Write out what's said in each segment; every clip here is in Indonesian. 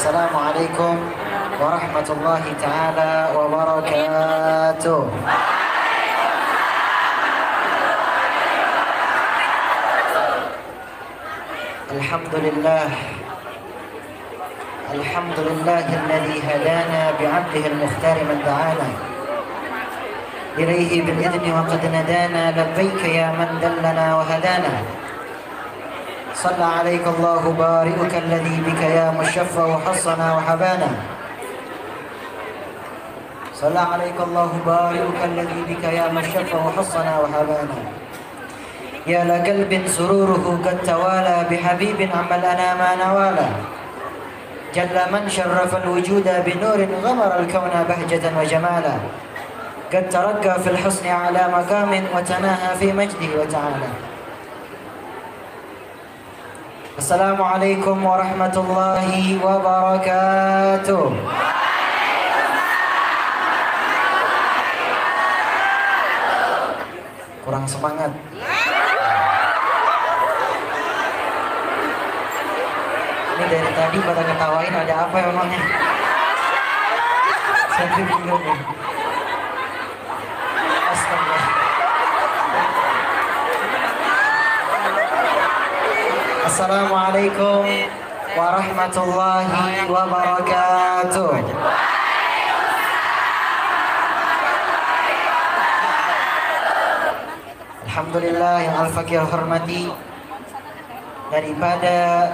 Assalamualaikum warahmatullahi taala wabarakatuh. Alhamdulillah. Alhamdulillahilladzi hadana bi'abdihi al-mukhtar man da'ana ilayhi bil idni wa qad nadana labbaika ya man dallana wa hadana. صلى عليك الله بارئك الذي بك يا مشفى وحصنا وحبانا. صلى عليك الله بارئك الذي بك يا مشفى وحصنا وحبانا. يا لقلب سروره قد توالى بحبيب عمل أنا ما نوالا. جل من شرف الوجود بنور غمر الكون بهجة وجمالا. قد ترقى في الحسن على مقام وتناهى في مجده وتعالى. Assalamualaikum warahmatullahi wabarakatuh. Kurang semangat. Ini dari tadi pada ketawain, ada apa emangnya? Saya bingung nih. Astaga. Assalamualaikum warahmatullahi wabarakatuh. Alhamdulillah yang Al-Fakir hormati, daripada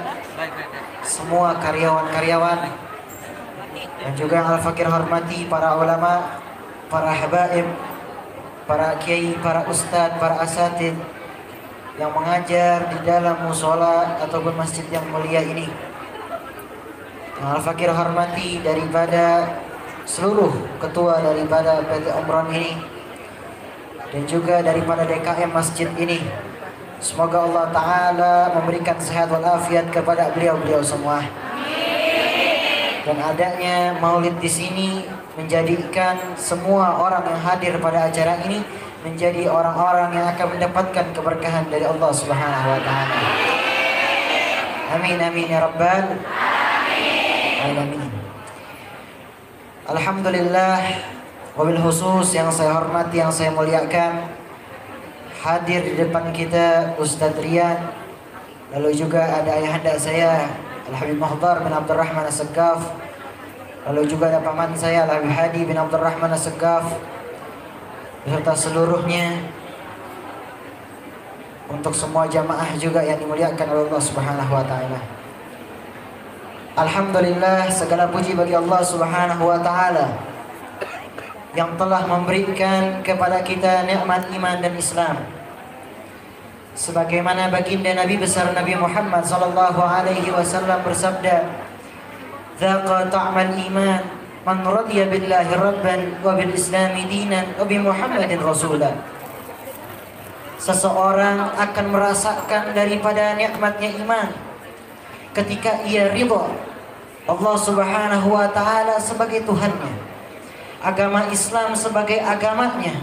semua karyawan-karyawan dan juga Al-Fakir hormati para ulama, para habaib, para kiai, para ustadz, para asatid yang mengajar di dalam musola ataupun masjid yang mulia ini. Yang Al-Fakir hormati daripada seluruh ketua daripada PT Omron ini dan juga daripada DKM masjid ini. Semoga Allah Ta'ala memberikan sehat walafiat kepada beliau-beliau semua. Dan adanya maulid di sini menjadikan semua orang yang hadir pada acara ini menjadi orang-orang yang akan mendapatkan keberkahan dari Allah Subhanahu wa taala. Amin amin ya rabbal alamin. Alhamdulillah, wabil khusus yang saya hormati, yang saya muliakan, hadir di depan kita Ustadz Rian, lalu juga ada ayahanda saya Al-Habib Muhdar bin Abdurrahman As-Saggaf, lalu juga ada paman saya Al-Habib Hadi bin Abdurrahman As-Saggaf, beserta seluruhnya, untuk semua jamaah juga yang dimuliakan oleh Allah Subhanahu wa taala. Alhamdulillah, segala puji bagi Allah Subhanahu wa taala yang telah memberikan kepada kita nikmat iman dan Islam. Sebagaimana baginda Nabi besar Nabi Muhammad sallallahu alaihi wasallam bersabda, "Dzaqa ta'mal iman man radiya billahi rabban wa bil islami dinan wa bi Muhammadin rasulah." Seseorang akan merasakan daripada nikmatnya iman ketika ia ridha Allah Subhanahu wa taala sebagai Tuhannya, agama Islam sebagai agamanya,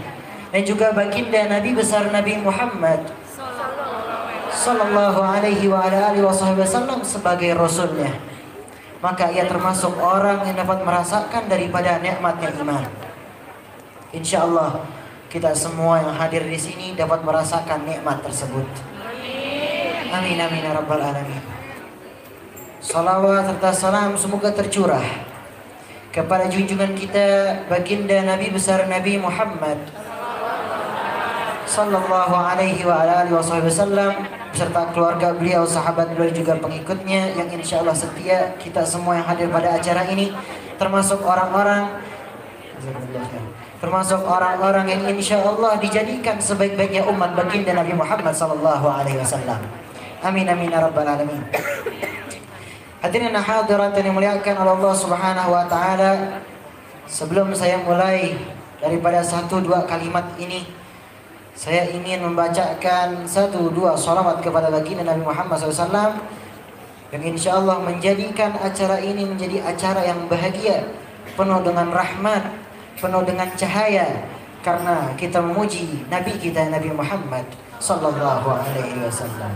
dan juga baginda Nabi besar Nabi Muhammad sallallahu alaihi wa alihi wasallam sebagai rasulnya. Maka ia termasuk orang yang dapat merasakan daripada nikmatnya iman. Insyaallah kita semua yang hadir di sini dapat merasakan nikmat tersebut. Amin amin ya rabbal alamin. Salawat serta salam semoga tercurah kepada junjungan kita baginda Nabi besar Nabi Muhammad sallallahu alaihi wa alihi wasallam beserta keluarga beliau, sahabat beliau, juga pengikutnya yang insyaallah setia. Kita semua yang hadir pada acara ini termasuk orang-orang yang insyaallah dijadikan sebaik-baiknya umat baginda Nabi Muhammad sallallahu alaihi wasallam. Amin amin ya rabbal alamin. Hadirin hadirat yang dimuliakan oleh Allah Subhanahu wa taala, sebelum saya mulai daripada 1-2 kalimat ini, saya ingin membacakan 1-2 salawat kepada baginda Nabi Muhammad SAW yang insyaallah menjadikan acara ini menjadi acara yang bahagia, penuh dengan rahmat, penuh dengan cahaya, karena kita memuji Nabi kita Nabi Muhammad sallallahu alaihi wasallam.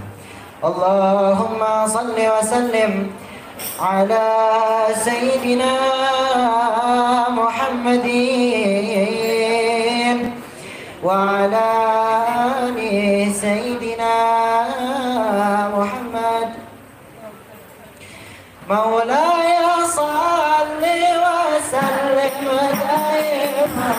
Allahumma salli wa sallim على سيدنا محمد وعلى آل سيدنا محمد مولاي صل وسلم دائما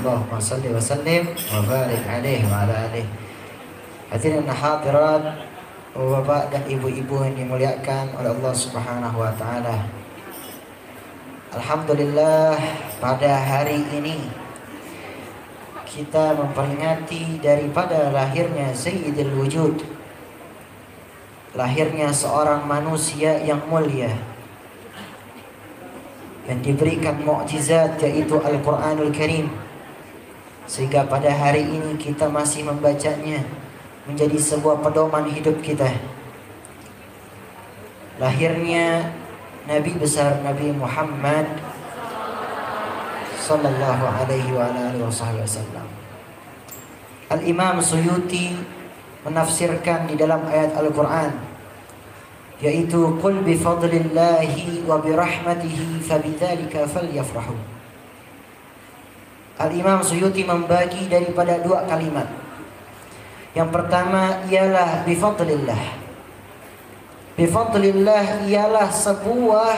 Allahumma salli wa sallim wa barik alaihi wa ala alihi. Hadirin hadirat, bapak dan ibu-ibu yang dimuliakan oleh Allah Subhanahu wa taala. Alhamdulillah, pada hari ini kita memperingati daripada lahirnya Sayyidul Wujud, lahirnya seorang manusia yang mulia yang diberikan mukjizat, yaitu Al-Quranul Karim, sehingga pada hari ini kita masih membacanya menjadi sebuah pedoman hidup kita. Lahirnya Nabi besar Nabi Muhammad sallallahu alaihi wa alihi wasallam. Al-Imam Suyuti menafsirkan di dalam ayat Al-Quran, yaitu qul bi fadlillahi wa bi rahmatihi fabidzalika falyafrahu. Al-Imam Suyuti membagi daripada dua kalimat. Yang pertama ialah bifadlillah. Bifadlillah ialah sebuah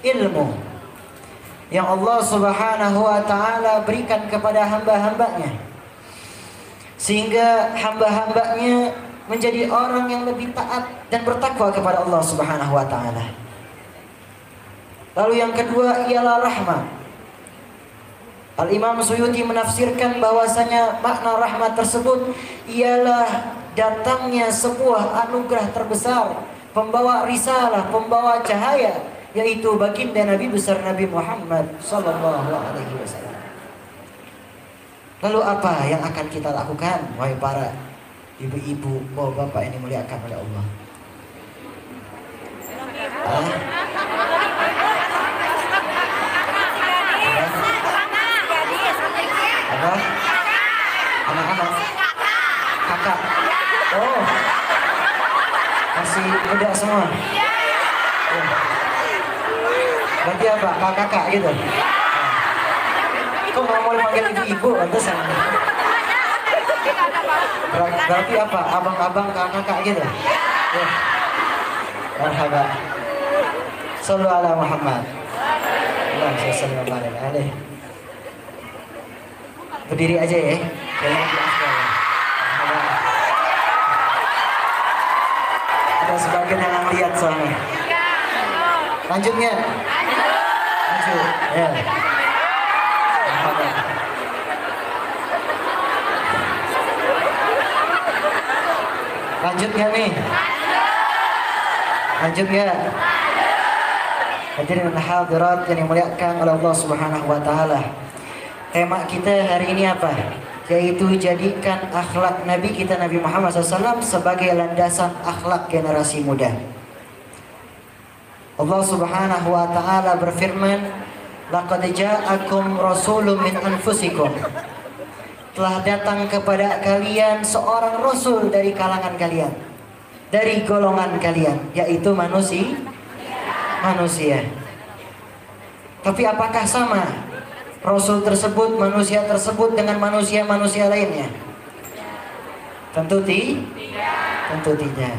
ilmu yang Allah Subhanahu wa taala berikan kepada hamba-hambanya, sehingga hamba-hambanya menjadi orang yang lebih taat dan bertakwa kepada Allah Subhanahu wa taala. Lalu yang kedua ialah rahmat. Al-Imam Suyuti menafsirkan bahwasanya makna rahmat tersebut ialah datangnya sebuah anugerah terbesar, pembawa risalah, pembawa cahaya, yaitu baginda Nabi besar Nabi Muhammad sallallahu alaihi wasallam. Lalu apa yang akan kita lakukan, wahai para ibu-ibu, bapak yang dimuliakan oleh Allah? Apa? Anak-anak? Kakak? Oh, masih muda semua? Oh. Berarti apa? Kakak gitu? Kok nggak mau dipanggil ibu-ibu? Pantesan. Berarti apa? Abang-abang, kakak gitu? Oh. Marhaba. Sallu ala Muhammad. Allahumma shalli wa barik alaihi. Berdiri aja ya. Jangan di afdal. Ada sebagian yang melihat soalnya. Lanjutnya. Lanjut. Ya. Marhaba. Lanjut gak nih? Lanjut gak? Hadirin dan hadirat yang dimuliakan oleh Allah Subhanahu wa taala. Tema kita hari ini apa? Yaitu jadikan akhlak Nabi kita Nabi Muhammad SAW sebagai landasan akhlak generasi muda. Allah Subhanahu wa taala berfirman, "Laqad ja'akum rasulun min anfusikum." Telah datang kepada kalian seorang rasul dari kalangan kalian, dari golongan kalian, yaitu manusia. Tapi apakah sama rasul tersebut, manusia tersebut dengan manusia-manusia lainnya? Tentu tidak.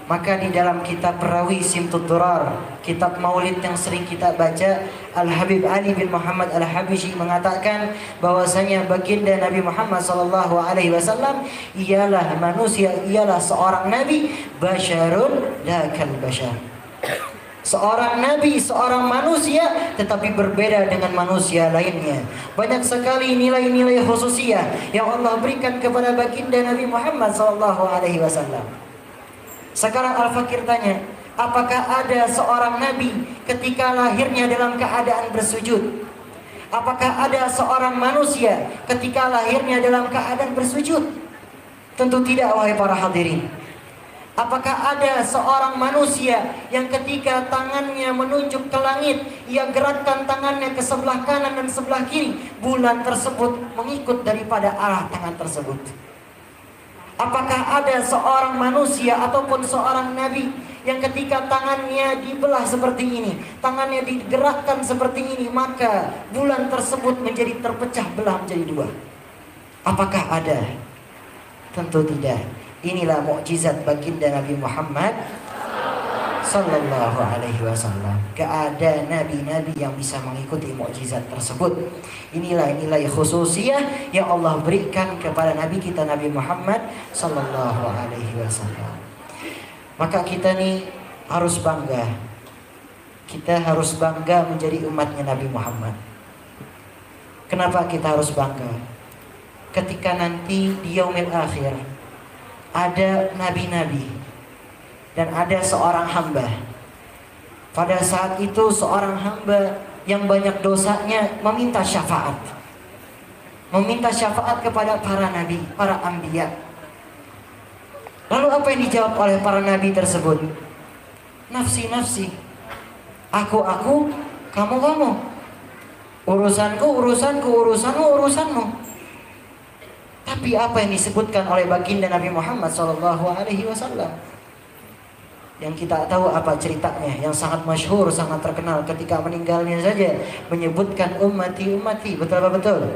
Maka di dalam kitab Perawi Simtud Durar, kitab Maulid yang sering kita baca, Al-Habib Ali bin Muhammad Al-Habishi mengatakan bahwasanya baginda Nabi Muhammad SAW ialah manusia, ialah seorang nabi, basyarun la kal bashar. Seorang nabi, seorang manusia, tetapi berbeda dengan manusia lainnya. Banyak sekali nilai-nilai khususiyah yang Allah berikan kepada baginda Nabi Muhammad SAW. Sekarang Al-Fakir tanya, apakah ada seorang nabi ketika lahirnya dalam keadaan bersujud? Apakah ada seorang manusia ketika lahirnya dalam keadaan bersujud? Tentu tidak, wahai para hadirin. Apakah ada seorang manusia yang ketika tangannya menunjuk ke langit, ia gerakkan tangannya ke sebelah kanan dan sebelah kiri, bulan tersebut mengikut daripada arah tangan tersebut? Apakah ada seorang manusia ataupun seorang nabi yang ketika tangannya dibelah seperti ini, tangannya digerakkan seperti ini, maka bulan tersebut menjadi terpecah belah menjadi dua? Apakah ada? Tentu tidak. Inilah mukjizat baginda Nabi Muhammad Sallallahu Alaihi Wasallam. Gak ada nabi-nabi yang bisa mengikuti mukjizat tersebut. Inilah nilai khususiyah yang Allah berikan kepada Nabi kita Nabi Muhammad Sallallahu Alaihi Wasallam. Maka kita nih harus bangga. Kita harus bangga menjadi umatnya Nabi Muhammad. Kenapa kita harus bangga? Ketika nanti di yaumil akhir ada nabi-nabi dan ada seorang hamba. Pada saat itu seorang hamba yang banyak dosanya meminta syafaat. Meminta syafaat kepada para nabi, para anbiya. Lalu apa yang dijawab oleh para nabi tersebut? Nafsi, nafsi. Aku, kamu. Urusanku, urusanmu, urusanmu. Tapi apa yang disebutkan oleh baginda Nabi Muhammad SAW? Yang kita tahu apa ceritanya, yang sangat masyhur, sangat terkenal ketika meninggalnya saja menyebutkan ummati, betul apa betul?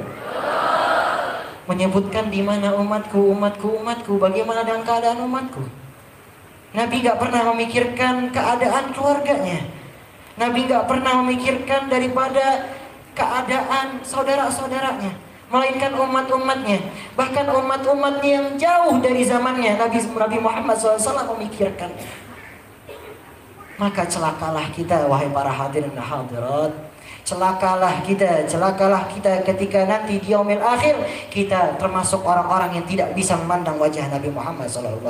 Menyebutkan di mana umatku, bagaimana dengan keadaan umatku. Nabi gak pernah memikirkan keadaan keluarganya. Nabi gak pernah memikirkan daripada keadaan saudara-saudaranya, melainkan umat-umatnya. Bahkan umat-umatnya yang jauh dari zamannya Nabi Muhammad SAW memikirkan. Maka celakalah kita, wahai para hadirin dan hadirat. Celakalah kita ketika nanti di yaumil akhir kita termasuk orang-orang yang tidak bisa memandang wajah Nabi Muhammad SAW.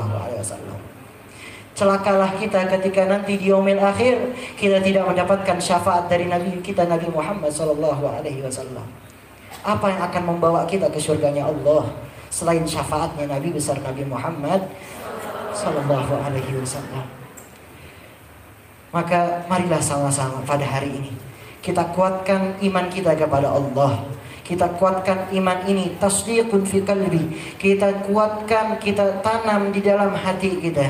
Celakalah kita ketika nanti di yaumil akhir kita tidak mendapatkan syafaat dari Nabi kita Nabi Muhammad SAW. Apa yang akan membawa kita ke surganya Allah selain syafaatnya Nabi besar Nabi Muhammad SAW? Maka marilah sama-sama pada hari ini kita kuatkan iman kita kepada Allah. Kita kuatkan iman ini, tasdiqun fi qalbi. Kita kuatkan, kita tanam di dalam hati kita.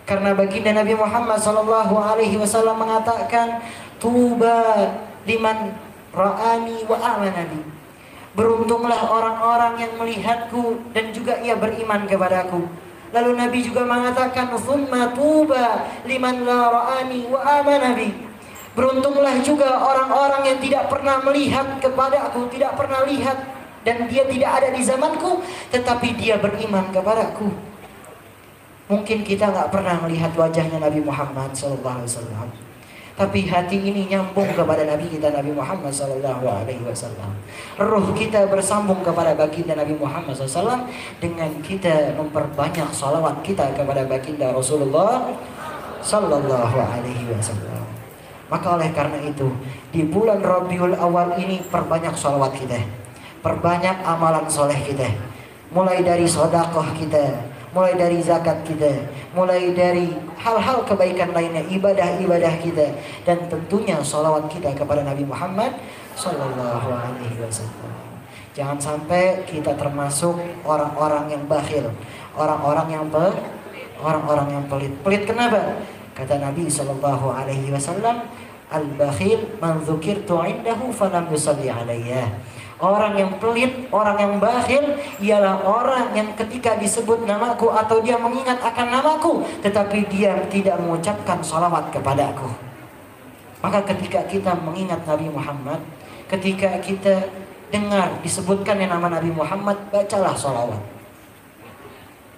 Karena baginda Nabi Muhammad SAW mengatakan, tuba liman ra'ani wa amanani. Beruntunglah orang-orang yang melihatku dan juga ia beriman kepadaku. Lalu Nabi juga mengatakan, "Tsumma tuba liman la ra'ani wa amana bi." Beruntunglah juga orang-orang yang tidak pernah melihat kepadaku, tidak pernah lihat, dan dia tidak ada di zamanku, tetapi dia beriman kepadaku. Mungkin kita nggak pernah melihat wajahnya Nabi Muhammad SAW, tapi hati ini nyambung kepada Nabi kita, Nabi Muhammad SAW. Ruh kita bersambung kepada baginda Nabi Muhammad SAW dengan kita memperbanyak salawat kita kepada baginda Rasulullah SAW. Maka oleh karena itu, di bulan Rabiul Awal ini perbanyak salawat kita, perbanyak amalan soleh kita, mulai dari sedekah kita, mulai dari zakat kita, mulai dari hal-hal kebaikan lainnya, ibadah-ibadah kita, dan tentunya salawat kita kepada Nabi Muhammad SAW. Jangan sampai kita termasuk orang-orang yang bakhil, orang-orang yang pelit. Pelit kenapa? Kata Nabi SAW, "Al-bakhil man dzukirtu indahu falam yusalli alayya." Orang yang pelit, orang yang bakhil ialah orang yang ketika disebut namaku atau dia mengingat akan namaku, tetapi dia tidak mengucapkan salawat kepadaku. Maka ketika kita mengingat Nabi Muhammad, ketika kita dengar disebutkan yang nama Nabi Muhammad, bacalah salawat.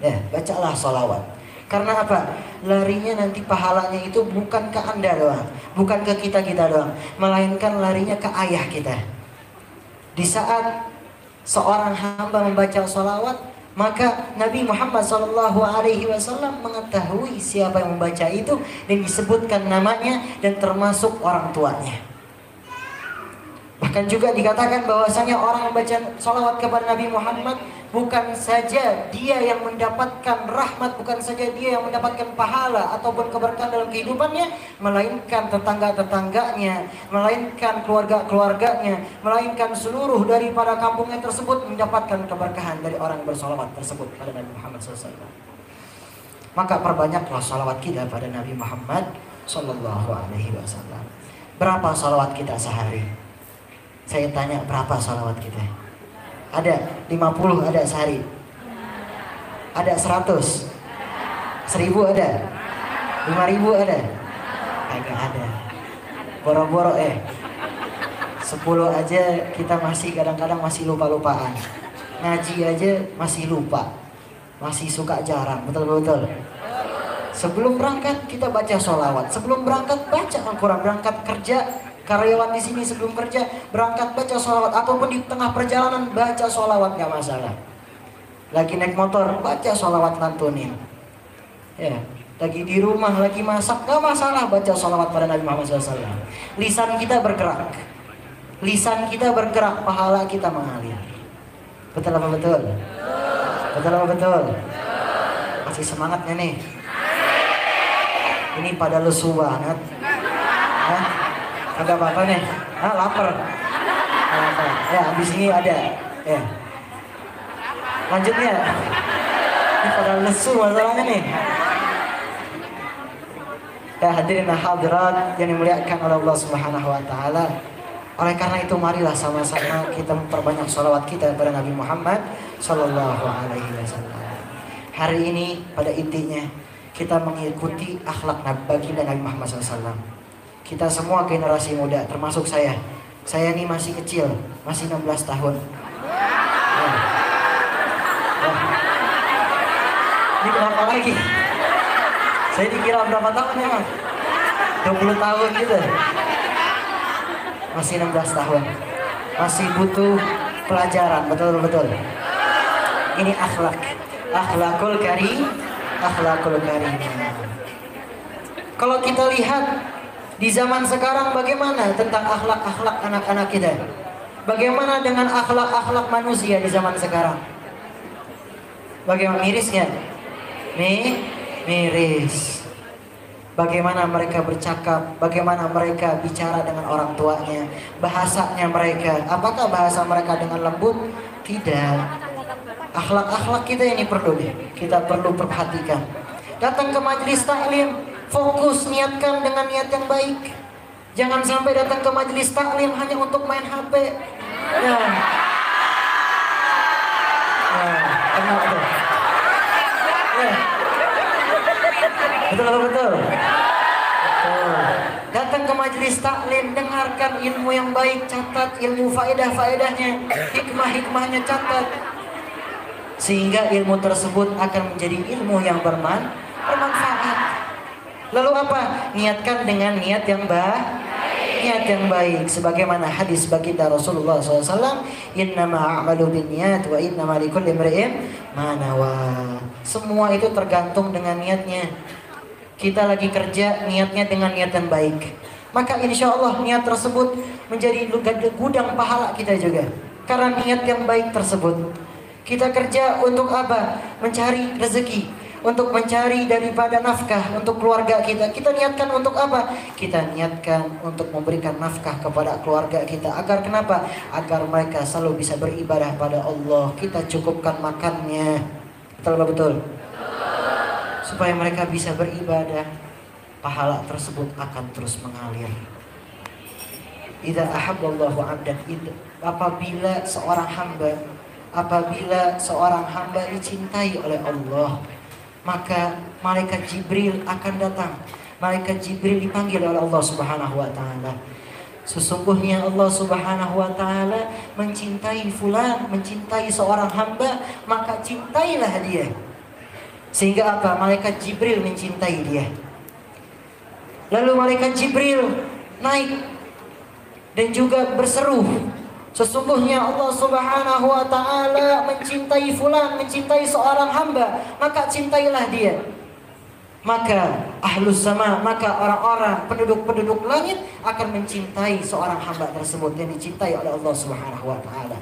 Ya, bacalah salawat. Karena apa? Larinya nanti pahalanya itu bukan ke Anda doang, bukan ke kita doang, melainkan larinya ke ayah kita. Di saat seorang hamba membaca salawat, maka Nabi Muhammad SAW mengetahui siapa yang membaca itu dan disebutkan namanya dan termasuk orang tuanya. Bahkan juga dikatakan bahwasanya orang yang baca salawat kepada Nabi Muhammad, bukan saja dia yang mendapatkan rahmat, bukan saja dia yang mendapatkan pahala ataupun keberkahan dalam kehidupannya, melainkan tetangga-tetangganya, melainkan keluarga-keluarganya, melainkan seluruh daripada kampungnya tersebut mendapatkan keberkahan dari orang yang bersalawat tersebut pada Nabi Muhammad SAW. Maka perbanyaklah salawat kita pada Nabi Muhammad SAW. Berapa salawat kita sehari? Saya tanya, berapa salawat kita? Ada 50 ada sehari? Ada 100? 1000 ada? 5000 ada? Agak ada. Boro-boro 10 aja kita masih kadang-kadang masih lupa-lupaan. Ngaji aja masih lupa. Masih suka jarang, betul-betul. Sebelum berangkat kita baca sholawat. Sebelum berangkat baca Al-Quran. Berangkat kerja, karyawan di sini sebelum kerja berangkat baca sholawat, ataupun di tengah perjalanan baca sholawat, gak masalah. Lagi naik motor baca sholawat lantunin. Ya, lagi di rumah lagi masak gak masalah baca sholawat pada Nabi Muhammad SAW. Lisan kita bergerak, pahala kita mengalir. Betul apa betul? Betul apa betul? Masih semangatnya nih? Ini pada lesu banget. Agak apa-apa nih? Lapar. Ya, habis ini ada. Ya. Lanjutnya. Ini pada lesu masalahnya nih. Ya, hadirin dan hadirat yang dimuliakan oleh Allah Subhanahu wa taala. Oleh karena itu marilah sama-sama kita memperbanyak sholawat kita kepada Nabi Muhammad sallallahu alaihi wasallam. Hari ini pada intinya kita mengikuti akhlak baginda Nabi Muhammad SAW. Kita semua generasi muda, termasuk saya. Saya ini masih kecil, masih 16 tahun. Ini berapa lagi? Saya dikira berapa tahun ya, Mas? 20 tahun gitu. Masih 16 tahun. Masih butuh pelajaran, betul-betul. Ini akhlak. Akhlakul karim. Kalau kita lihat di zaman sekarang bagaimana tentang akhlak-akhlak anak-anak kita? Bagaimana dengan akhlak-akhlak manusia di zaman sekarang? Bagaimana mirisnya? Miris. Bagaimana mereka bercakap, bagaimana mereka bicara dengan orang tuanya, bahasanya mereka, apakah bahasa mereka dengan lembut? Tidak. Akhlak-akhlak kita ini kita perlu perhatikan. Datang ke majelis taklim, fokus, niatkan dengan niat yang baik. Jangan sampai datang ke majelis taklim hanya untuk main HP. Ya. Enak tuh. Ya. Betul apa betul? Betul. Datang ke majelis taklim, dengarkan ilmu yang baik, catat ilmu faedah-faedahnya, hikmah-hikmahnya catat. Sehingga ilmu tersebut akan menjadi ilmu yang bermanfaat. Lalu apa? Niatkan dengan niat yang niat yang baik. Sebagaimana hadis baginda Rasulullah SAW, innama a'malu binniyat wa innama likulli imri'in ma nawa. Semua itu tergantung dengan niatnya. Kita lagi kerja, niatnya dengan niat yang baik, maka insya Allah niat tersebut menjadi gudang pahala kita juga. Karena niat yang baik tersebut. Kita kerja untuk apa? Mencari rezeki, untuk mencari daripada nafkah untuk keluarga kita. Kita niatkan untuk apa? Kita niatkan untuk memberikan nafkah kepada keluarga kita. Agar kenapa? Agar mereka selalu bisa beribadah pada Allah. Kita cukupkan makannya. Betul? Supaya mereka bisa beribadah. Pahala tersebut akan terus mengalir. Idza ahabballahu 'abdan, apabila seorang hamba dicintai oleh Allah, maka malaikat Jibril akan datang. Malaikat Jibril dipanggil oleh Allah Subhanahu wa taala. Sesungguhnya Allah Subhanahu wa taala mencintai fulan, mencintai seorang hamba, maka cintailah dia. Sehingga apa? Malaikat Jibril mencintai dia. Lalu malaikat Jibril naik dan juga berseru, sesungguhnya Allah Subhanahu wa taala mencintai fulan, mencintai seorang hamba, maka cintailah dia. Maka ahlus sama, maka orang-orang penduduk langit akan mencintai seorang hamba tersebut yang dicintai oleh Allah Subhanahu wa taala.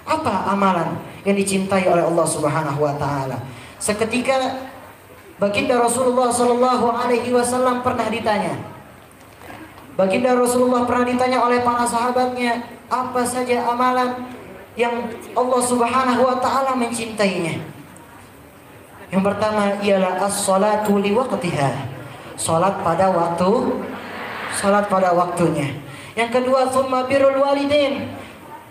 Apa amalan yang dicintai oleh Allah Subhanahu wa taala? Seketika baginda Rasulullah sallallahu alaihi wasallam pernah ditanya. Baginda Rasulullah pernah ditanya oleh para sahabatnya, apa saja amalan yang Allah Subhanahu wa taala mencintainya? Yang pertama ialah as-salatu li waqtiha. Salat pada waktunya. Yang kedua, tsumma birrul walidain,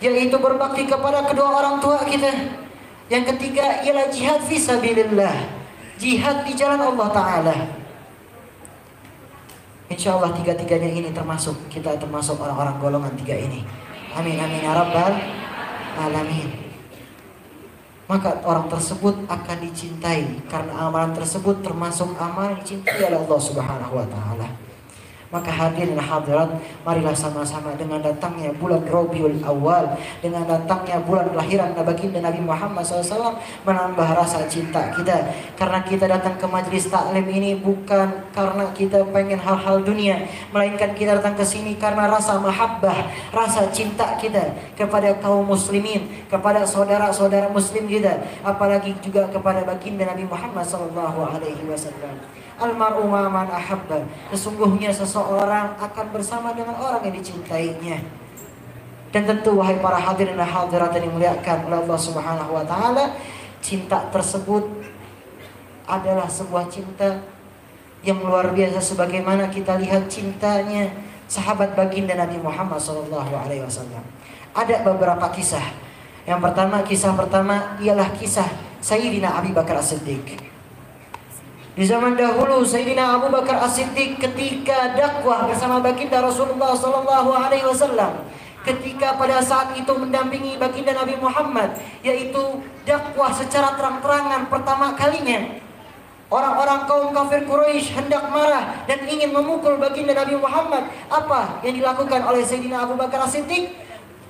yaitu berbakti kepada kedua orang tua kita. Yang ketiga ialah jihad fi sabilillah, jihad di jalan Allah taala. Insya Allah tiga-tiganya ini kita termasuk orang-orang golongan tiga ini. Amin amin ya rabbal alamin. Maka orang tersebut akan dicintai karena amalan tersebut termasuk amalan dicintai oleh Allah Subhanahu wa taala. Maka hadirin hadirat, marilah sama-sama dengan datangnya bulan Rabiul Awal, dengan datangnya bulan kelahiran baginda Nabi Muhammad SAW, menambah rasa cinta kita. Karena kita datang ke majelis taklim ini bukan karena kita pengen hal-hal dunia, melainkan kita datang ke sini karena rasa mahabbah, rasa cinta kita kepada kaum muslimin, kepada saudara-saudara muslim kita, apalagi juga kepada baginda Nabi Muhammad SAW. Almar'u man ahabba, sesungguhnya seseorang akan bersama dengan orang yang dicintainya. Dan tentu wahai para hadirin dan hadirat yang dimuliakan oleh Allah Subhanahu wa taala, cinta tersebut adalah sebuah cinta yang luar biasa, sebagaimana kita lihat cintanya sahabat baginda Nabi Muhammad SAW. Ada beberapa kisah. Kisah pertama ialah kisah Sayyidina Abu Bakar As-Siddiq. Di zaman dahulu Sayyidina Abu Bakar As-Siddiq ketika dakwah bersama baginda Rasulullah SAW, ketika pada saat itu mendampingi baginda Nabi Muhammad, yaitu dakwah secara terang-terangan pertama kalinya, orang-orang kaum kafir Quraisy hendak marah dan ingin memukul baginda Nabi Muhammad. Apa yang dilakukan oleh Sayyidina Abu Bakar As-Siddiq?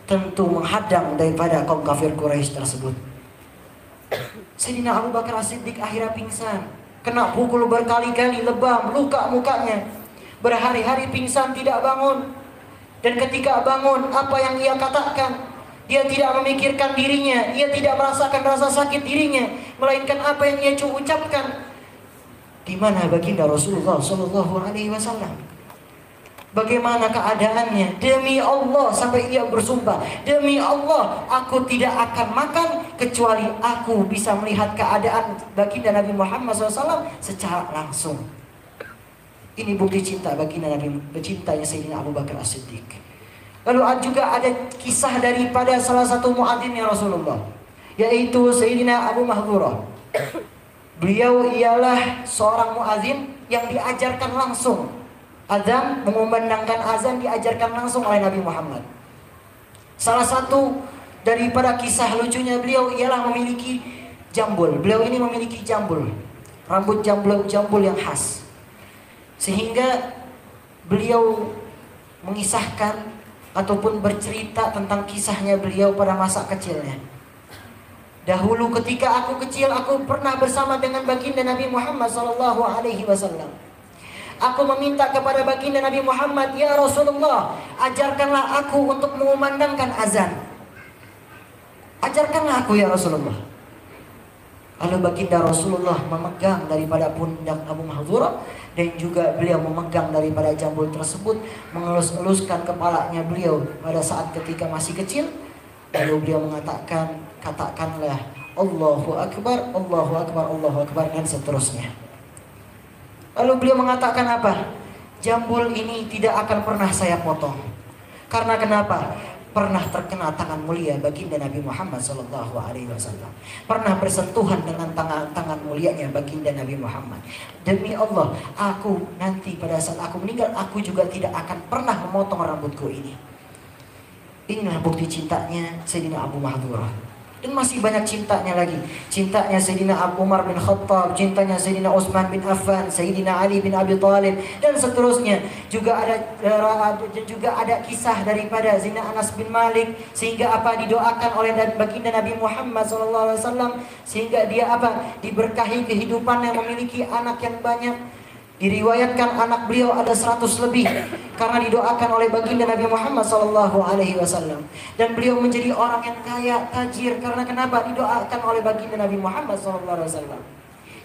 Tentu menghadang daripada kaum kafir Quraisy tersebut. Sayyidina Abu Bakar As-Siddiq akhirnya pingsan, kena pukul berkali-kali, lebam, luka mukanya, berhari-hari pingsan tidak bangun. Dan ketika bangun, apa yang ia katakan? Dia tidak memikirkan dirinya, ia tidak merasakan rasa sakit dirinya, melainkan apa yang ia ucapkan. Di mana baginda Rasulullah SAW? Bagaimana keadaannya? Demi Allah, sampai ia bersumpah, demi Allah, aku tidak akan makan kecuali aku bisa melihat keadaan baginda Nabi Muhammad SAW secara langsung. Ini bukti cinta baginda Nabi, cintanya Sayyidina Abu Bakar As-Siddiq. Lalu juga ada kisah daripada salah satu muadzinnya Rasulullah, yaitu Sayyidina Abu Mahdhurah. Beliau ialah seorang muazin yang diajarkan langsung. Azan, mengumandangkan azan diajarkan langsung oleh Nabi Muhammad. Salah satu daripada kisah lucunya beliau ialah memiliki jambul. Beliau ini memiliki jambul, rambut jambul yang khas. Sehingga beliau mengisahkan ataupun bercerita tentang kisahnya beliau pada masa kecilnya. Dahulu ketika aku kecil, aku pernah bersama dengan baginda Nabi Muhammad SAW. Aku meminta kepada baginda Nabi Muhammad, "Ya Rasulullah, ajarkanlah aku untuk mengumandangkan azan. Ajarkanlah aku ya Rasulullah." Lalu baginda Rasulullah memegang daripada pundak Abu Mahdhurah, dan juga beliau memegang daripada jambul tersebut, mengelus-eluskan kepalanya beliau pada saat ketika masih kecil. Lalu beliau mengatakan, "Katakanlah Allahu Akbar, Allahu Akbar, Allahu Akbar," dan seterusnya. Lalu beliau mengatakan apa? "Jambul ini tidak akan pernah saya potong." Karena kenapa? Pernah terkena tangan mulia baginda Nabi Muhammad SAW. Pernah bersentuhan dengan tangan mulianya baginda Nabi Muhammad. Demi Allah, aku nanti pada saat aku meninggal, aku juga tidak akan pernah memotong rambutku ini. Inilah bukti cintanya Sayyidina Abu Mahdhurah. Dan masih banyak cintanya lagi. Cintanya Sayyidina Abu Umar bin Khattab, cintanya Sayyidina Utsman bin Affan, Sayyidina Ali bin Abi Thalib, dan seterusnya. Juga ada kisah daripada Sayyidina Anas bin Malik, sehingga apa didoakan oleh baginda Nabi Muhammad SAW, sehingga dia apa diberkahi kehidupan yang memiliki anak yang banyak. Diriwayatkan anak beliau ada 100 lebih karena didoakan oleh baginda Nabi Muhammad SAW. Dan beliau menjadi orang yang kaya, tajir, karena kenapa? Didoakan oleh baginda Nabi Muhammad SAW.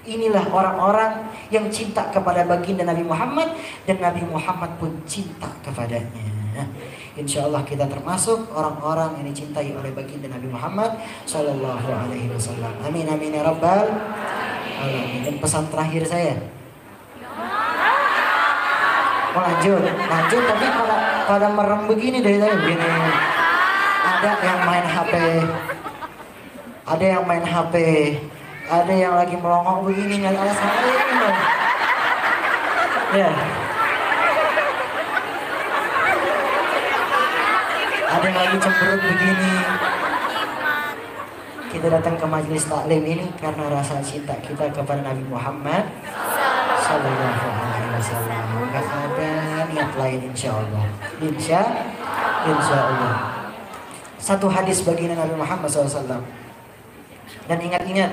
Inilah orang-orang yang cinta kepada baginda Nabi Muhammad, dan Nabi Muhammad pun cinta kepadanya. Insya Allah kita termasuk orang-orang yang dicintai oleh baginda Nabi Muhammad SAW. Amin amin ya rabbal alamin. Dan pesan terakhir saya, mau lanjut tapi pada merem begini dari tadi begini. Ada yang main HP, ada yang lagi melongok begini, nggak alasan ini loh. Ya. Ada yang lagi cemberut begini. Kita datang ke majelis taklim ini karena rasa cinta kita kepada Nabi Muhammad Sallallahu Alaihi Wasallam. Gak ada niat lain, insya Allah. Insya Allah. Satu hadis baginda Nabi Muhammad SAW. Dan ingat-ingat,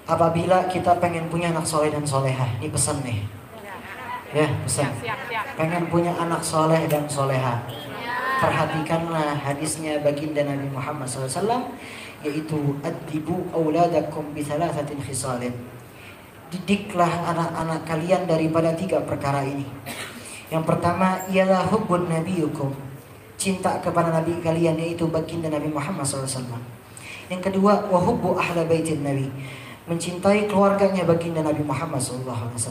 apabila kita pengen punya anak soleh dan solehah, ini pesan nih. Ya, pesan. Pengen punya anak soleh dan solehah, perhatikanlah hadisnya baginda Nabi Muhammad SAW, yaitu adibu auladakum bi thalathatin khisalin. Didiklah anak-anak kalian daripada 3 perkara ini. Yang pertama ialah hubbun nabiyukum, cinta kepada nabi kalian, yaitu baginda Nabi Muhammad SAW. Yang kedua, wa hubbu ahla baitin nabi, mencintai keluarganya baginda Nabi Muhammad SAW.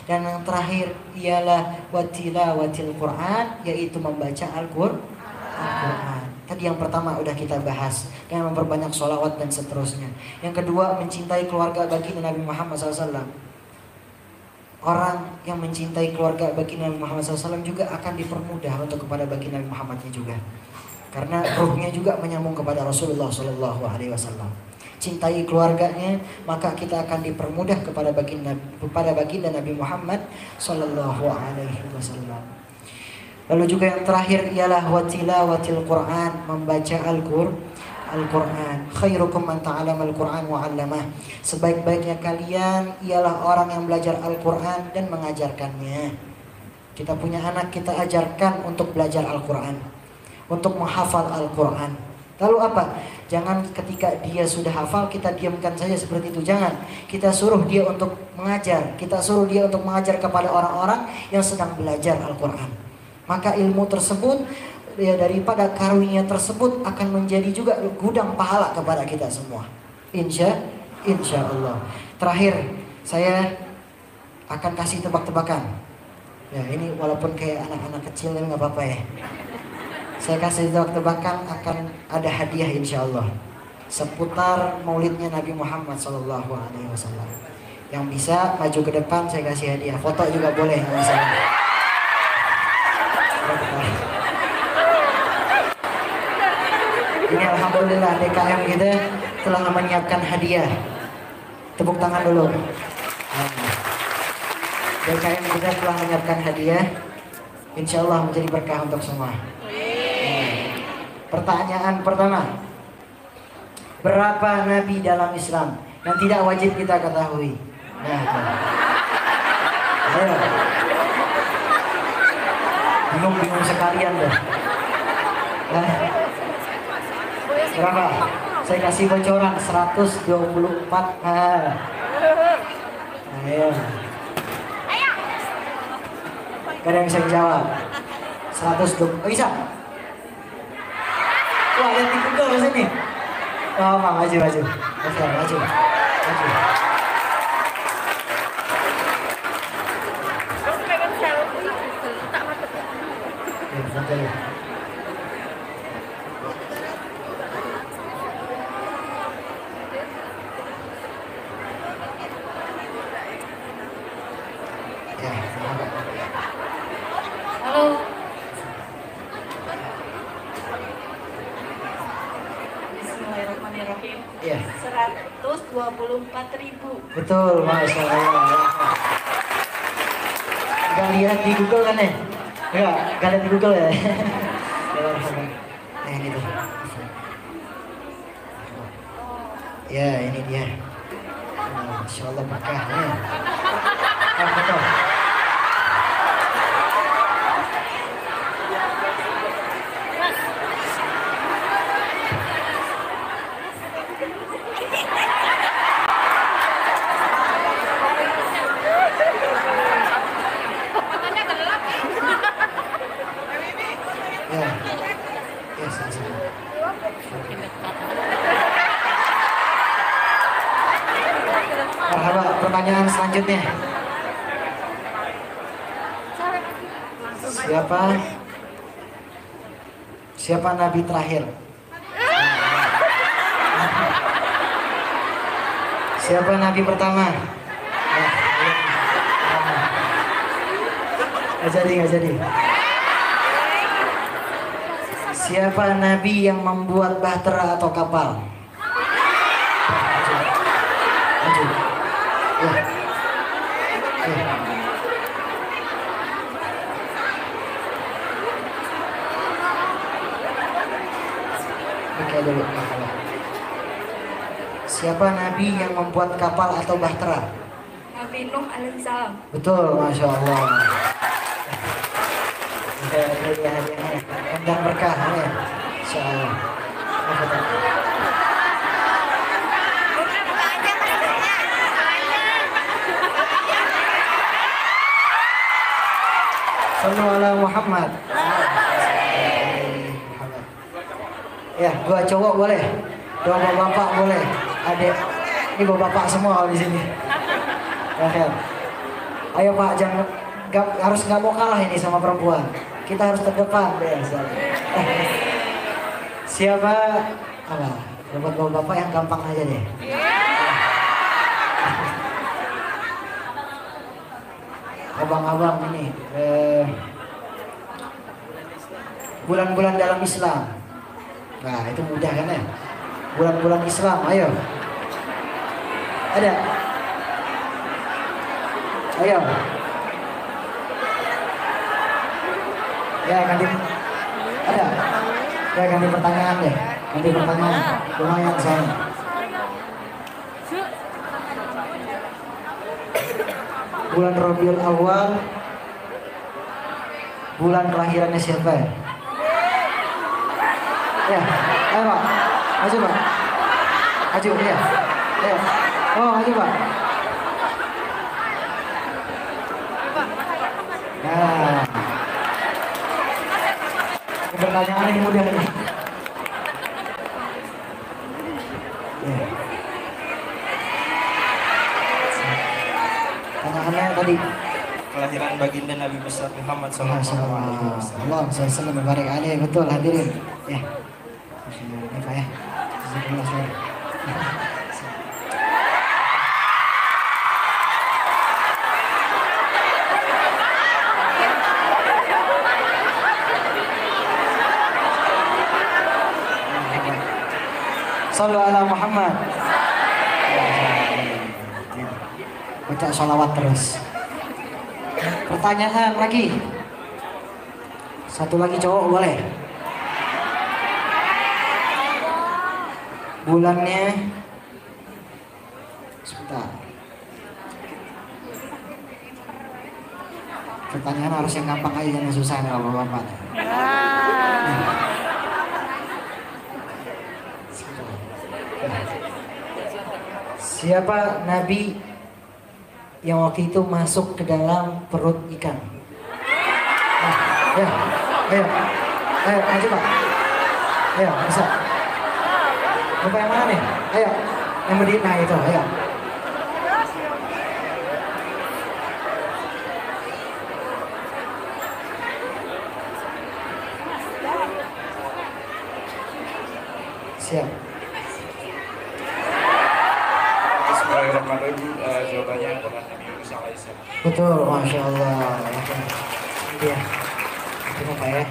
Dan yang terakhir ialah watilawatil Quran, yaitu membaca Al-Quran. Tadi yang pertama udah kita bahas, dengan memperbanyak sholawat dan seterusnya. Yang kedua, mencintai keluarga baginda Nabi Muhammad SAW. Orang yang mencintai keluarga baginda Nabi Muhammad SAW juga akan dipermudah untuk kepada baginda Nabi Muhammadnya juga, karena ruhnya juga menyambung kepada Rasulullah SAW. Cintai keluarganya, maka kita akan dipermudah kepada baginda Nabi Muhammad SAW. Lalu juga yang terakhir ialah watilawatil Quran, membaca Al-Quran. Khairukum man ta'allama Al-Quran wa 'allamah. Sebaik-baiknya kalian ialah orang yang belajar Al-Quran dan mengajarkannya. Kita punya anak, kita ajarkan untuk belajar Al-Quran, untuk menghafal Al-Quran. Lalu apa? Jangan ketika dia sudah hafal kita diamkan saja seperti itu. Jangan. Kita suruh dia untuk mengajar. Kita suruh dia untuk mengajar kepada orang-orang yang sedang belajar Al-Quran. Maka ilmu tersebut, ya, daripada karunia tersebut akan menjadi juga gudang pahala kepada kita semua. Insya Allah. Terakhir, saya akan kasih tebak-tebakan. Ya, ini walaupun kayak anak-anak kecil nggak apa-apa ya. Saya kasih tebak-tebakan, akan ada hadiah insya Allah. seputar maulidnya Nabi Muhammad SAW. Yang bisa maju ke depan saya kasih hadiah. Foto juga boleh, nggak masalah. Ini alhamdulillah DKM kita telah menyiapkan hadiah. Tepuk tangan dulu. DKM kita telah menyiapkan hadiah. Insya Allah menjadi berkah untuk semua. Pertanyaan pertama, berapa nabi dalam Islam yang tidak wajib kita ketahui? Nah, ayo. Bingung sekalian deh. Nah, berapa? Saya kasih bocoran 124. Ayo. Gak ada yang bisa jawab. 120. Oh, bisa? Wah, yang di Google di sini. Oh, maju. Maju. Halo. Bismillahirrahmanirrahim. Iya. 124.000. Betul, Masya Allah. Gak lihat di Google kan ya? Gak lihat di Google ya? Nah, ini tuh. Ya, ini dia. Masya Allah berkahnya. Betul. Pertanyaan selanjutnya, siapa nabi terakhir? Siapa nabi pertama? Nggak jadi. Siapa nabi yang membuat bahtera atau kapal? Maju. Oke dulu. Siapa nabi yang membuat kapal atau bahtera? Nabi Nuh alaihissalam. Betul, Masya Allah. Undang berkah ya. Insya Allah. Sallallahu alaihi Muhammad. Ya, gua cowok boleh, dua bapak boleh, adik. Ini bapak semua di sini. Ya, ayo Pak, jangan harus nggak mau kalah ini sama perempuan. Kita harus terdepan deh. Siapa? Buat bapak yang gampang aja deh. Abang-abang ini bulan-bulan dalam Islam. Nah, itu mudah kan ya? Bulan-bulan Islam, ayo. Ada? Ayo. Ya, ganti. Ada? Ya, ganti pertanyaan deh. Ganti pertanyaan. Lumayan saya. Bulan Rabiul Awal, bulan kelahirannya siapa ya? Ya, ayo Pak, maju Pak, maju ya, ayo, oh maju Pak. Nah, pertanyaan ini mudah nih. Ya. Pertanyaannya tadi. Kelahiran baginda Nabi besar Muhammad SAW. Allah, saya senang berbaring alih, betul hadirin. Ya. Ini Pak ya. Sallu ala Muhammad. Baca sholawat terus. Pertanyaan lagi. Satu lagi cowok boleh. Bulannya sebentar. Pertanyaan harus yang gampang aja, jangan susah nih bapak-bapak. Siapa nabi yang waktu itu masuk ke dalam perut ikan? Ya, ayo, maju Pak. Ayo, bisa. Bapak yang mana nih? Ayo, yang berdiri, nah itu, ayo. Siap. Bismillahirrahmanirrahim. Jawabannya adalah Nabi Yunus alaihissalam. Betul, masya Allah. Ini dia. Itu Pak ya.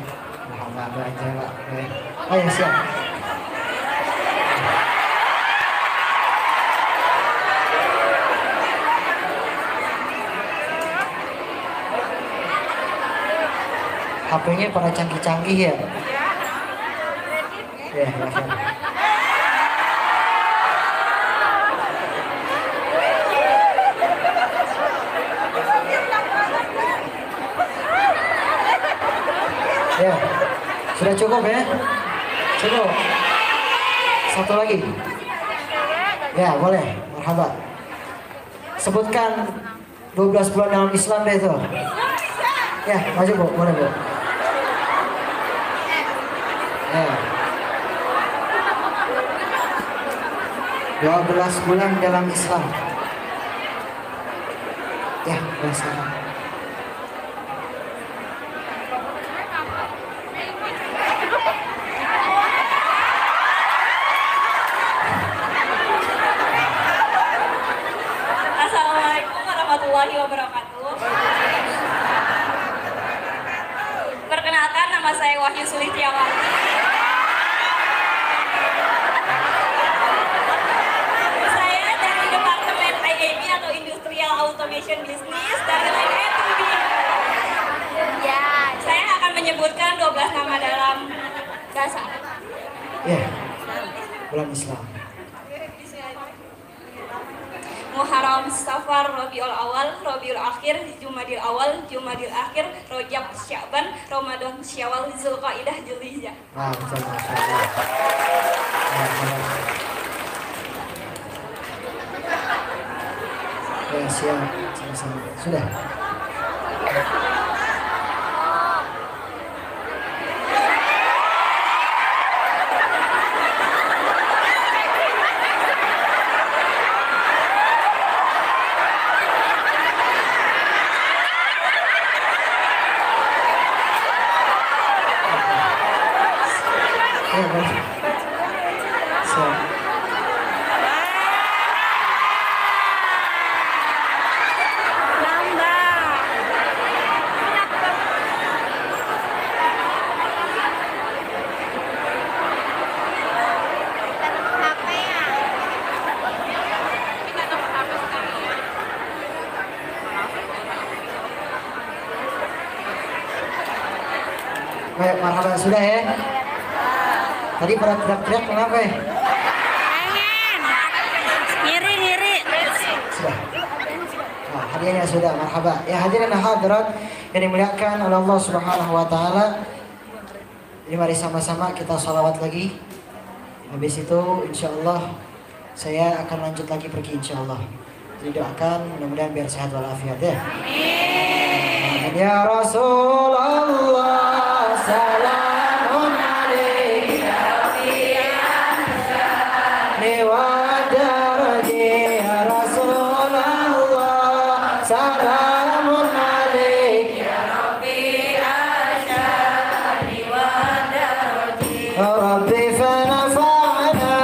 Alhamdulillah aja Pak. Oh ya siap. HP-nya pada canggih-canggih ya. Ya, silakan. Ya, sudah cukup ya? Cukup. Satu lagi. Ya, boleh. Marhaban. Sebutkan 12 bulan dalam Islam deh itu. Ya, maju Bu, boleh Bu. Ya. 12 bulan dalam Islam. Ya, boleh. Assalamualaikum warahmatullahi wabarakatuh. Perkenalkan, nama saya Wahyu Sulistiawati. Saya dari Departemen IAB atau Industrial Automation Business dari line E2B. Saya akan menyebutkan 12 nama dalam dasar. Ya, bulan Islam. Muharram, Safar, Rabiul Awal, Rabiul Akhir, Jumadil Awal, Jumadil Akhir, Rajab, Sya'ban, Ramadan, Syawal, Zulqa'dah, Zulhijjah. Ah, betul, masya Allah. Ya, siap, sama-sama. Sudah. Ya, boleh. Siap. Baik, marhaban sudah ya. Tadi pada teriak-teriak kenapa ya? Ngiri. Sudah. Nah, hadiahnya sudah, marhaba. Ya hadirin dan hadirat yang dimuliakan oleh Allah Subhanahu wa taala. Jadi mari sama-sama kita sholawat lagi. Habis itu insyaallah saya akan lanjut lagi pergi insyaallah. Jadi doakan mudah-mudahan biar sehat walafiat ya. Amin. Ya Rasulullah salamun alaika wa daraji ya Rasulullah salamun alaika Rabbi fanafa'na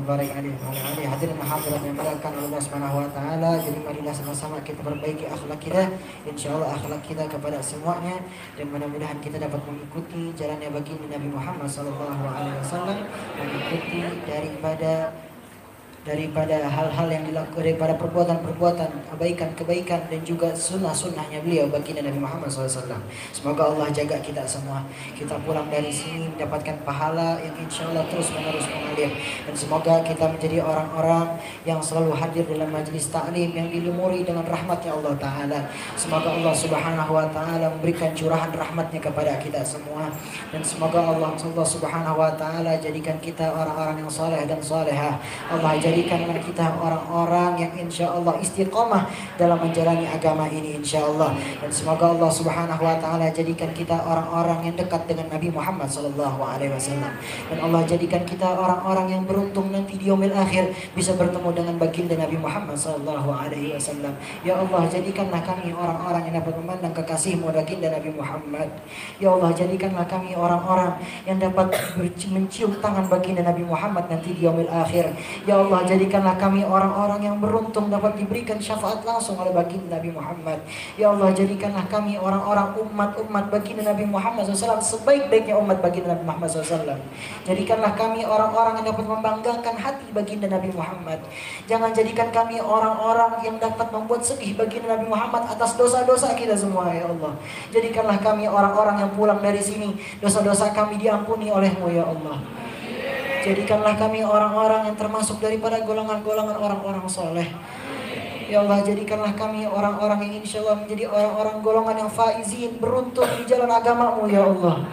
barik alaihi wa ala alihi. Hadirin hadirat yang dimuliakan Allah Subhanahu wa taala, jadi marilah sama-sama kita perbaiki akhlak kita, insyaallah akhlak kita kepada semuanya, dan mudah-mudahan kita dapat mengikuti jalannya baginda Nabi Muhammad sallallahu alaihi wasallam, mengikuti daripada hal-hal yang dilakukan, daripada perbuatan-perbuatan kebaikan dan juga sunnah-sunnahnya beliau baginda Nabi Muhammad SAW. Semoga Allah jaga kita semua, kita pulang dari sini mendapatkan pahala yang insya Allah terus menerus mengalir, dan semoga kita menjadi orang-orang yang selalu hadir dalam majelis taklim yang dilumuri dengan rahmatnya Allah Ta'ala. Semoga Allah Subhanahu wa Ta'ala memberikan curahan rahmatnya kepada kita semua, dan semoga Allah Subhanahu wa Ta'ala jadikan kita orang-orang yang saleh dan salehah. Allah jadikanlah kita orang-orang yang insya Allah istiqomah dalam menjalani agama ini insya Allah, dan semoga Allah Subhanahu wa Ta'ala jadikan kita orang-orang yang dekat dengan Nabi Muhammad sallallahu alaihi wasallam, dan Allah jadikan kita orang-orang yang beruntung nanti di yaumil akhir bisa bertemu dengan baginda Nabi Muhammad sallallahu alaihi wasallam. Ya Allah, jadikanlah kami orang-orang yang dapat memandang kekasih-Mu baginda Nabi Muhammad. Ya Allah, jadikanlah kami orang-orang yang dapat mencium tangan baginda Nabi Muhammad nanti di yaumil akhir. Ya Allah, jadikanlah kami orang-orang yang beruntung dapat diberikan syafaat langsung oleh baginda Nabi Muhammad. Ya Allah, jadikanlah kami orang-orang umat baginda Nabi Muhammad SAW, sebaik-baiknya umat baginda Nabi Muhammad SAW. Jadikanlah kami orang-orang yang dapat membanggakan hati baginda Nabi Muhammad. Jangan jadikan kami orang-orang yang dapat membuat sedih baginda Nabi Muhammad atas dosa-dosa kita semua. Ya Allah, jadikanlah kami orang-orang yang pulang dari sini dosa-dosa kami diampuni oleh-Mu ya Allah. Jadikanlah kami orang-orang yang termasuk daripada golongan-golongan orang-orang soleh. Ya Allah, jadikanlah kami orang-orang yang insya Allah menjadi orang-orang golongan yang faizin, beruntung di jalan agama-Mu ya Allah.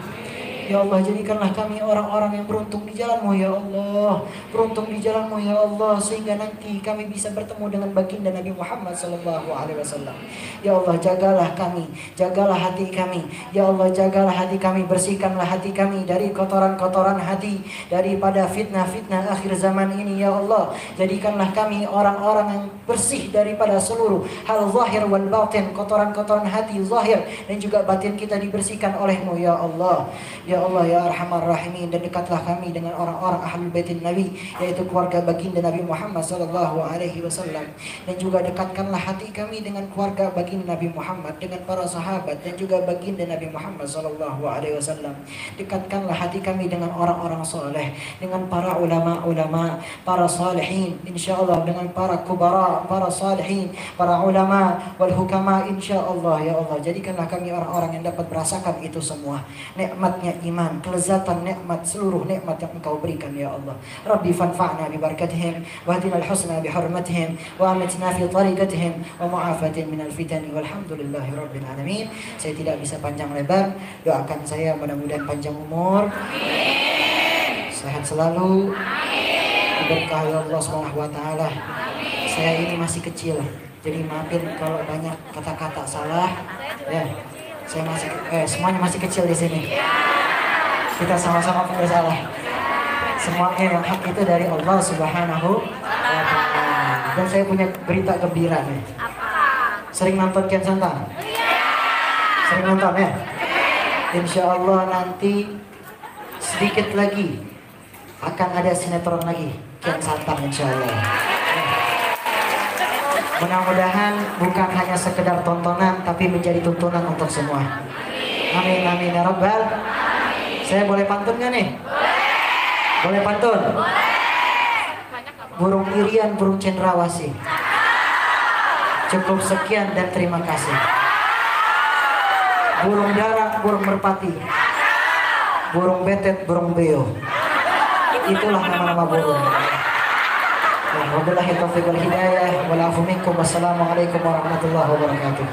Ya Allah, jadikanlah kami orang-orang yang beruntung di jalan-Mu ya Allah, beruntung di jalan-Mu ya Allah, sehingga nanti kami bisa bertemu dengan baginda Nabi Muhammad sallallahu alaihi wasallam. Ya Allah, jagalah kami, jagalah hati kami. Ya Allah, jagalah hati kami, bersihkanlah hati kami dari kotoran-kotoran hati, daripada fitnah-fitnah akhir zaman ini ya Allah. Jadikanlah kami orang-orang yang bersih daripada seluruh hal zahir wal batin, kotoran-kotoran hati zahir dan juga batin kita dibersihkan oleh-Mu ya Allah. Ya Allah ya Arhamar Rahimin, dan dekatlah kami dengan orang-orang ahlul baitin Nabi, yaitu keluarga baginda Nabi Muhammad sallallahu alaihi wasallam, dan juga dekatkanlah hati kami dengan keluarga baginda Nabi Muhammad, dengan para sahabat dan juga baginda Nabi Muhammad sallallahu alaihi wasallam. Dekatkanlah hati kami dengan orang-orang soleh, dengan para ulama-ulama, para salihin insyaallah, dengan para kubara, para salihin, para ulama wal hukama insyaallah ya Allah. Jadikanlah kami orang-orang yang dapat merasakan itu semua, nikmatnya iman, kelezatan nikmat, seluruh nikmat yang Engkau berikan ya Allah. Rabbi fanfa'na bi barakatihim wa hadina al-husna bi hurmatihim wa amitna fi tariqatihim wa mu'afatin min al-fitan walhamdulillahi rabbil alamin. Saya tidak bisa panjang lebar, doakan saya mudah-mudahan panjang umur, amin, sehat selalu, amin, diberkahi Allah Subhanahu wa taala. Saya ini masih kecil, jadi maafin kalau banyak kata-kata salah ya. Saya masih semuanya masih kecil di sini. Kita sama-sama bersalah. Semuanya yang hak itu dari Allah Subhanahu wa Ta'ala. Dan saya punya berita gembira nih. Sering nonton Kian Santang? Sering nonton ya? Insya Allah nanti sedikit lagi akan ada sinetron lagi Kian Santang insya Allah. Mudah-mudahan bukan hanya sekedar tontonan, tapi menjadi tuntunan untuk semua. Amin amin ya rabbal. Saya boleh pantun gak nih? Boleh pantun? Burung irian, burung cendrawasih. Cukup sekian dan terima kasih. Burung dara, burung merpati. Burung betet, burung beo. Itulah nama-nama burung. Wabillahi taufiq wal hidayah. Wassalamualaikum warahmatullahi wabarakatuh.